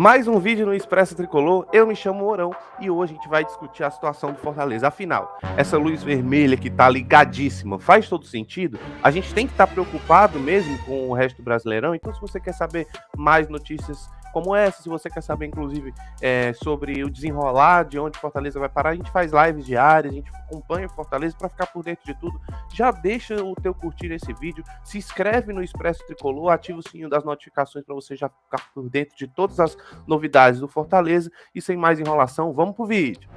Mais um vídeo no Expresso Tricolor, eu me chamo Mourão e hoje a gente vai discutir a situação do Fortaleza. Afinal, essa luz vermelha que tá ligadíssima faz todo sentido? A gente tem que estar preocupado mesmo com o resto do Brasileirão? Então, se você quer saber mais notícias como essa, se você quer saber, inclusive, sobre o desenrolar, de onde Fortaleza vai parar, a gente faz lives diárias, a gente acompanha o Fortaleza para ficar por dentro de tudo. Já deixa o teu curtir nesse vídeo, se inscreve no Expresso Tricolor, ativa o sininho das notificações para você já ficar por dentro de todas as novidades do Fortaleza. E sem mais enrolação, vamos pro vídeo.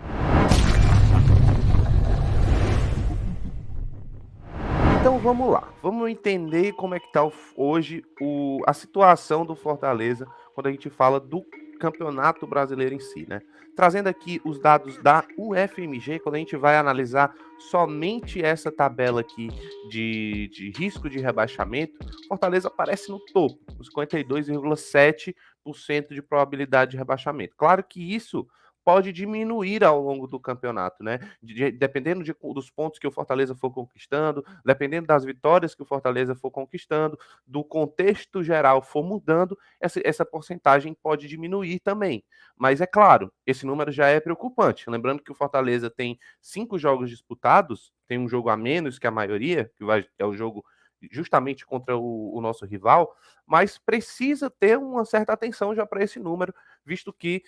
Então vamos lá, vamos entender como é que está hoje a situação do Fortaleza quando a gente fala do Campeonato Brasileiro em si, né? Trazendo aqui os dados da UFMG, quando a gente vai analisar somente essa tabela aqui de risco de rebaixamento, Fortaleza aparece no topo, com 52,7% de probabilidade de rebaixamento. Claro que isso pode diminuir ao longo do campeonato, né? Dependendo dos pontos que o Fortaleza for conquistando, dependendo das vitórias que o Fortaleza for conquistando, do contexto geral for mudando, essa porcentagem pode diminuir também. Mas é claro, esse número já é preocupante. Lembrando que o Fortaleza tem 5 jogos disputados, tem um jogo a menos que a maioria, é o jogo justamente contra o nosso rival, mas precisa ter uma certa atenção já para esse número, visto que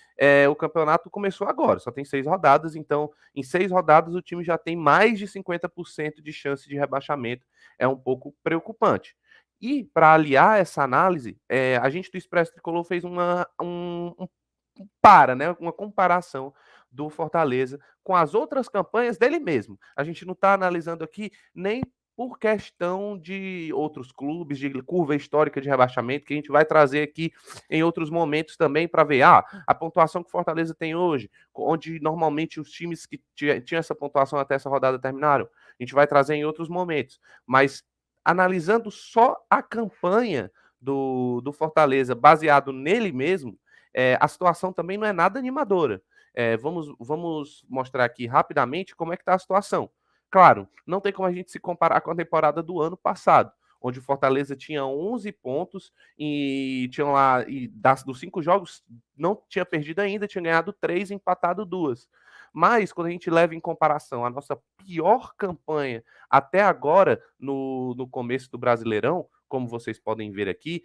o campeonato começou agora, só tem 6 rodadas, então em 6 rodadas o time já tem mais de 50% de chance de rebaixamento, é um pouco preocupante. E para aliar essa análise, a gente do Expresso Tricolor fez uma comparação do Fortaleza com as outras campanhas dele mesmo. A gente não está analisando aqui nem por questão de outros clubes, de curva histórica de rebaixamento, que a gente vai trazer aqui em outros momentos também para ver a pontuação que o Fortaleza tem hoje, onde normalmente os times que tinham essa pontuação até essa rodada terminaram. A gente vai trazer em outros momentos. Mas analisando só a campanha do Fortaleza, baseado nele mesmo, a situação também não é nada animadora. Vamos mostrar aqui rapidamente como é que está a situação. Claro, não tem como a gente se comparar com a temporada do ano passado, onde o Fortaleza tinha 11 pontos e tinha lá, dos 5 jogos, não tinha perdido ainda, tinha ganhado 3 e empatado 2. Mas, quando a gente leva em comparação a nossa pior campanha até agora, no começo do Brasileirão, como vocês podem ver aqui,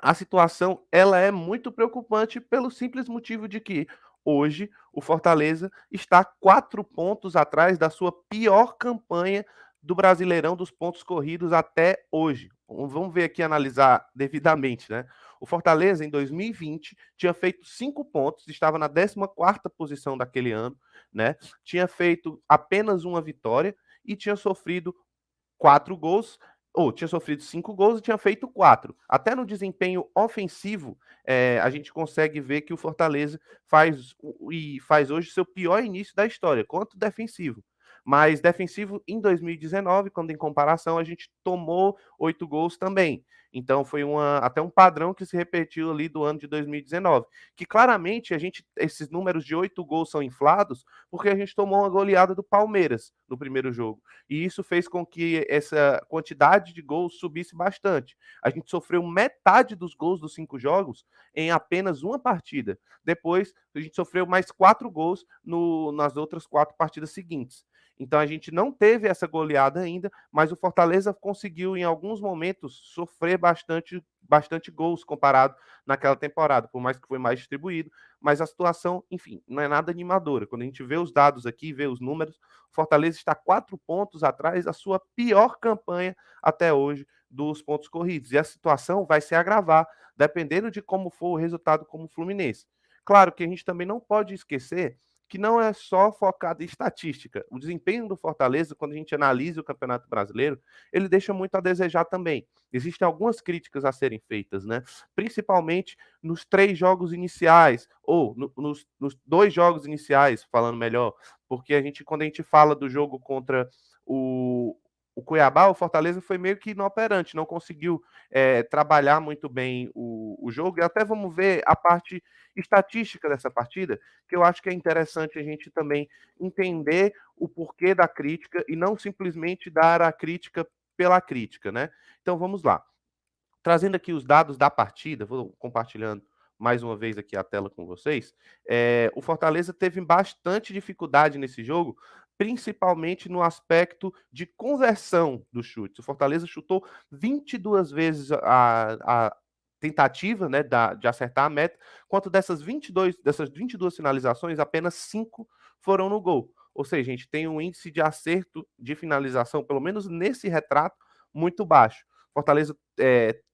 a situação ela é muito preocupante pelo simples motivo de que hoje o Fortaleza está 4 pontos atrás da sua pior campanha do Brasileirão dos pontos corridos até hoje. Vamos ver aqui, analisar devidamente, né? O Fortaleza, em 2020, tinha feito 5 pontos, estava na 14ª posição daquele ano, né? Tinha feito apenas uma vitória e tinha sofrido 4 gols, ou tinha sofrido 5 gols e tinha feito 4. Até no desempenho ofensivo, a gente consegue ver que o Fortaleza faz hoje seu pior início da história, quanto defensivo. Mas defensivo em 2019, quando em comparação a gente tomou 8 gols também. Então foi até um padrão que se repetiu ali do ano de 2019. Que claramente esses números de 8 gols são inflados porque a gente tomou uma goleada do Palmeiras no primeiro jogo. E isso fez com que essa quantidade de gols subisse bastante. A gente sofreu metade dos gols dos 5 jogos em apenas uma partida. Depois, a gente sofreu mais 4 gols nas outras 4 partidas seguintes. Então a gente não teve essa goleada ainda, mas o Fortaleza conseguiu em alguns momentos sofrer bastante gols comparado naquela temporada, por mais que foi mais distribuído, mas a situação, enfim, não é nada animadora. Quando a gente vê os dados aqui, vê os números, o Fortaleza está 4 pontos atrás da sua pior campanha até hoje dos pontos corridos. E a situação vai se agravar, dependendo de como for o resultado como o Fluminense. Claro que a gente também não pode esquecer que não é só focado em estatística. O desempenho do Fortaleza, quando a gente analisa o Campeonato Brasileiro, ele deixa muito a desejar também. Existem algumas críticas a serem feitas, né? Principalmente nos 3 jogos iniciais, ou nos 2 jogos iniciais, falando melhor, porque quando a gente fala do jogo contra o Cuiabá, o Fortaleza foi meio que inoperante, não conseguiu trabalhar muito bem o jogo, e até vamos ver a parte estatística dessa partida, que eu acho que é interessante a gente também entender o porquê da crítica e não simplesmente dar a crítica pela crítica, né? Então vamos lá. Trazendo aqui os dados da partida, vou compartilhando mais uma vez aqui a tela com vocês, o Fortaleza teve bastante dificuldade nesse jogo, principalmente no aspecto de conversão dos chutes. O Fortaleza chutou 22 vezes a tentativa, né, de acertar a meta, quanto dessas 22 finalizações, apenas 5 foram no gol. Ou seja, a gente tem um índice de acerto de finalização, pelo menos nesse retrato, muito baixo. Fortaleza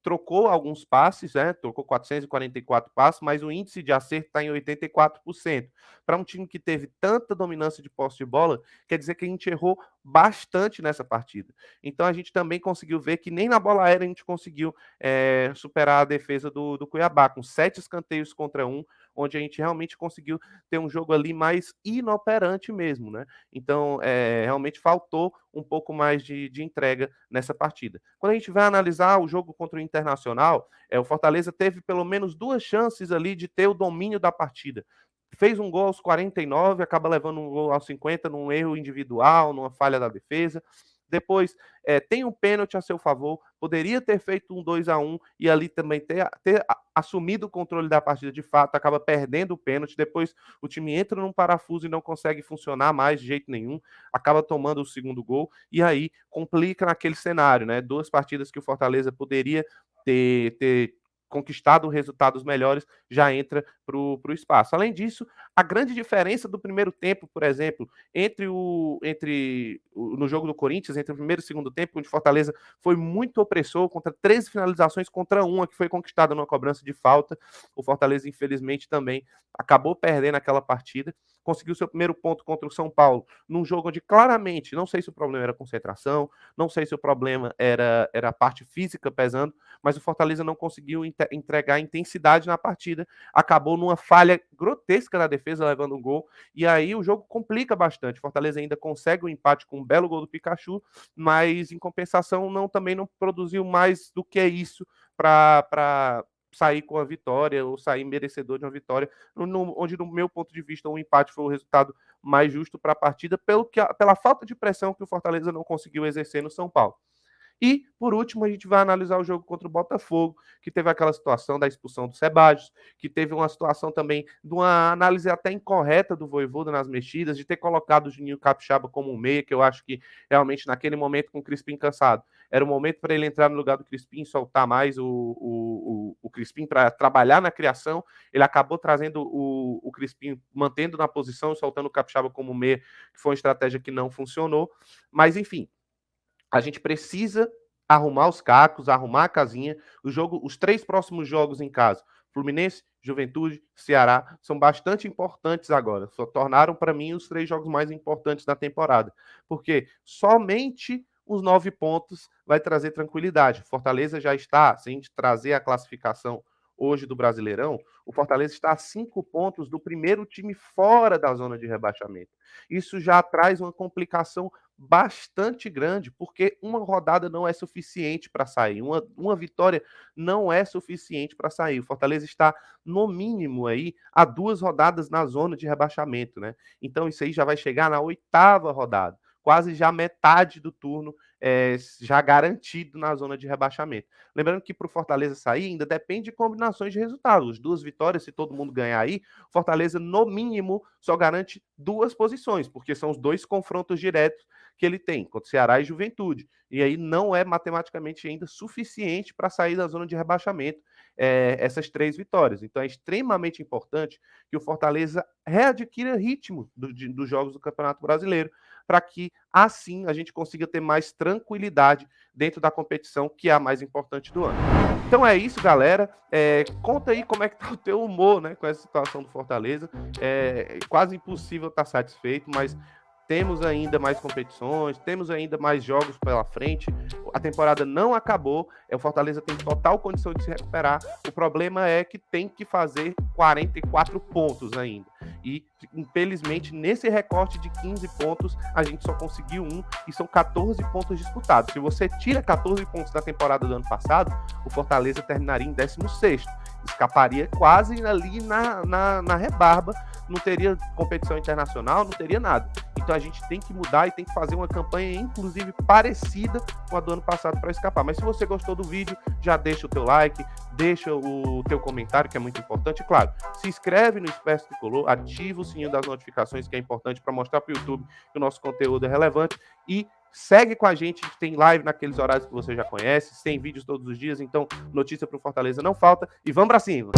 trocou alguns passes, né? Trocou 444 passes, mas o índice de acerto está em 84%. Para um time que teve tanta dominância de posse de bola, quer dizer que a gente errou bastante nessa partida. Então a gente também conseguiu ver que nem na bola aérea a gente conseguiu superar a defesa do Cuiabá, com 7 escanteios contra 1, onde a gente realmente conseguiu ter um jogo ali mais inoperante mesmo, né? Então, realmente faltou um pouco mais de entrega nessa partida. Quando a gente vai analisar o jogo contra o Internacional, o Fortaleza teve pelo menos 2 chances ali de ter o domínio da partida. Fez um gol aos 49, acaba levando um gol aos 50 num erro individual, numa falha da defesa. Depois tem um pênalti a seu favor, poderia ter feito um 2-1 e ali também ter assumido o controle da partida de fato, acaba perdendo o pênalti, depois o time entra num parafuso e não consegue funcionar mais de jeito nenhum, acaba tomando o segundo gol, e aí complica naquele cenário, né? 2 partidas que o Fortaleza poderia ter conquistado resultados melhores, já entra para o espaço. Além disso, a grande diferença do primeiro tempo, por exemplo, no jogo do Corinthians, entre o primeiro e o segundo tempo, onde Fortaleza foi muito opressor, contra 13 finalizações contra uma que foi conquistada numa cobrança de falta. O Fortaleza, infelizmente, também acabou perdendo aquela partida. Conseguiu seu primeiro ponto contra o São Paulo, num jogo onde claramente, não sei se o problema era concentração, não sei se o problema era a parte física pesando, mas o Fortaleza não conseguiu entregar intensidade na partida, acabou numa falha grotesca da defesa, levando um gol, e aí o jogo complica bastante. Fortaleza ainda consegue o empate com um belo gol do Pikachu, mas em compensação também não produziu mais do que isso para sair com a vitória ou sair merecedor de uma vitória, onde no meu ponto de vista o empate foi o resultado mais justo para a partida, pela falta de pressão que o Fortaleza não conseguiu exercer no São Paulo. E, por último, a gente vai analisar o jogo contra o Botafogo, que teve aquela situação da expulsão do Sebadios, que teve uma situação também de uma análise até incorreta do Vojvoda nas mexidas, de ter colocado o Juninho Capixaba como um meia, que eu acho que realmente naquele momento com o Crispim cansado, era o momento para ele entrar no lugar do Crispim e soltar mais o Crispim para trabalhar na criação. Ele acabou trazendo o Crispim, mantendo na posição e soltando o Capixaba como meia, que foi uma estratégia que não funcionou. Mas, enfim, a gente precisa arrumar os cacos, arrumar a casinha. Os 3 próximos jogos em casa, Fluminense, Juventude, Ceará, são bastante importantes agora. Só tornaram para mim os 3 jogos mais importantes da temporada. Porque somente os 9 pontos vai trazer tranquilidade. Fortaleza já está, se a gente trazer a classificação hoje do Brasileirão, o Fortaleza está a 5 pontos do primeiro time fora da zona de rebaixamento. Isso já traz uma complicação bastante grande, porque uma rodada não é suficiente para sair, uma vitória não é suficiente para sair. O Fortaleza está, no mínimo, aí, a 2 rodadas na zona de rebaixamento, né? Então isso aí já vai chegar na 8ª rodada, quase já metade do turno já garantido na zona de rebaixamento. Lembrando que para o Fortaleza sair ainda depende de combinações de resultados. 2 vitórias, se todo mundo ganhar aí, Fortaleza, no mínimo, só garante 2 posições, porque são os 2 confrontos diretos que ele tem, contra Ceará e Juventude. E aí não é matematicamente ainda suficiente para sair da zona de rebaixamento essas 3 vitórias. Então é extremamente importante que o Fortaleza readquira ritmo dos jogos do Campeonato Brasileiro, para que assim a gente consiga ter mais tranquilidade dentro da competição, que é a mais importante do ano. Então é isso, galera. Conta aí como é que tá o teu humor, né, com essa situação do Fortaleza. É quase impossível estar satisfeito, mas temos ainda mais competições, temos ainda mais jogos pela frente. A temporada não acabou, o Fortaleza tem total condição de se recuperar. O problema é que tem que fazer 44 pontos ainda. E, infelizmente, nesse recorte de 15 pontos, a gente só conseguiu 1 e são 14 pontos disputados. Se você tira 14 pontos da temporada do ano passado, o Fortaleza terminaria em 16º. Escaparia quase ali na rebarba, não teria competição internacional, não teria nada. Então, Então a gente tem que mudar e tem que fazer uma campanha, inclusive, parecida com a do ano passado para escapar. Mas se você gostou do vídeo, já deixa o teu like, deixa o teu comentário, que é muito importante. E, claro, se inscreve no Expresso Tricolor, ativa o sininho das notificações, que é importante para mostrar para o YouTube que o nosso conteúdo é relevante. E segue com a gente tem live naqueles horários que você já conhece, tem vídeos todos os dias, então notícia para o Fortaleza não falta. E vamos para cima!